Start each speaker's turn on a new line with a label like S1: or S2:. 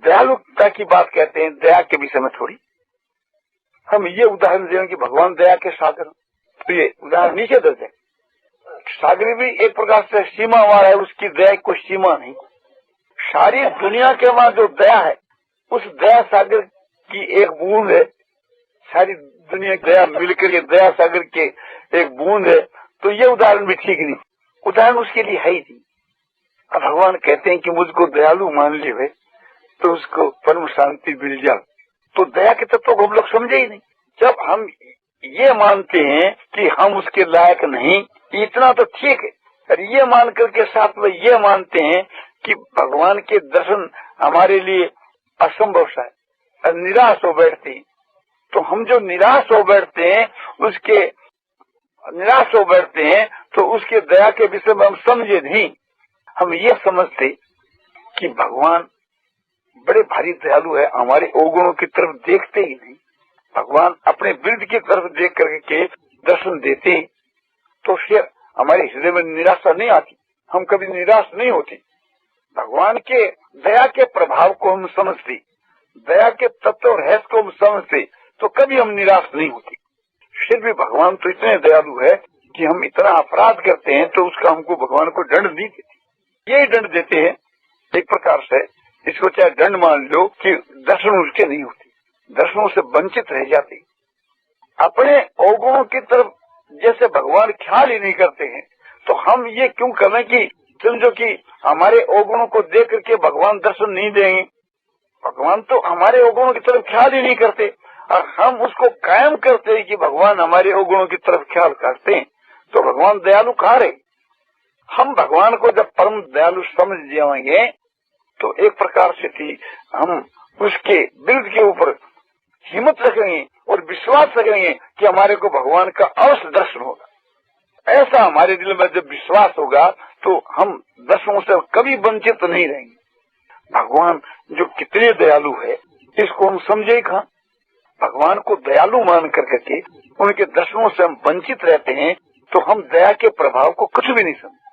S1: दयालुता की बात कहते हैं, दया के विषय में थोड़ी। हम ये उदाहरण दें कि भगवान दया के सागर, तो ये उदाहरण नीचे देते हैं। सागर भी एक प्रकार से सीमा वाला है, उसकी दया कोई सीमा नहीं। सारी दुनिया के वहां जो दया है, उस दया सागर की एक बूंद है। सारी दुनिया की दया मिलकर के दया सागर के एक बूंद है, तो ये उदाहरण भी ठीक नहीं, उदाहरण उसके लिए है ही नहीं। अब भगवान कहते हैं कि मुझको दयालु मान लियो तो उसको परम शांति मिल जाए। तो दया के तत्व को हम लोग समझे ही नहीं। जब हम ये मानते हैं कि हम उसके लायक नहीं, इतना तो ठीक है, और ये मान करके साथ में ये मानते हैं कि भगवान के दर्शन हमारे लिए असंभव सा है, और निराश हो बैठते हैं। तो हम जो निराश हो बैठते हैं, तो उसके दया के विषय में हम समझे नहीं। हम ये समझते कि भगवान बड़े भारी दयालु है, हमारे अवगुणों की तरफ देखते ही नहीं। भगवान अपने वृद्ध की तरफ देख करके दर्शन देते, तो फिर हमारे हृदय में निराशा नहीं आती, हम कभी निराश नहीं होते। भगवान के दया के प्रभाव को हम समझते, दया के तत्व और रहस्य को हम समझते, तो कभी हम निराश नहीं होते। फिर भी भगवान तो इतने दयालु है कि हम इतना अपराध करते हैं तो उसका हमको भगवान को दंड नहीं देते। यही दंड देते हैं एक प्रकार से, इसको चाहे दंड मान लो कि दर्शन उसके नहीं होते, दर्शनों से वंचित रह जाते। अपने अवगुणों की तरफ जैसे भगवान ख्याल ही नहीं करते हैं, तो हम ये क्यों करें कि समझो कि हमारे अवगुणों को देख करके भगवान दर्शन नहीं देंगे। भगवान तो हमारे अवगुणों की तरफ ख्याल ही नहीं करते, और हम उसको कायम करते हैं कि भगवान हमारे अवगुणों की तरफ ख्याल करते हैं। तो भगवान दयालु कहाँ रहे? हम भगवान को जब परम दयालु समझ जाएंगे, तो एक प्रकार से थी हम उसके विरुद्ध के ऊपर हिम्मत रखेंगे और विश्वास रखेंगे कि हमारे को भगवान का अवश्य दर्शन होगा। ऐसा हमारे दिल में जब विश्वास होगा, तो हम दर्शनों से कभी वंचित नहीं रहेंगे। भगवान जो कितने दयालु है, इसको हम समझे ही कहाँ। भगवान को दयालु मान करके उनके दर्शनों से हम वंचित रहते हैं, तो हम दया के प्रभाव को कुछ भी नहीं समझते।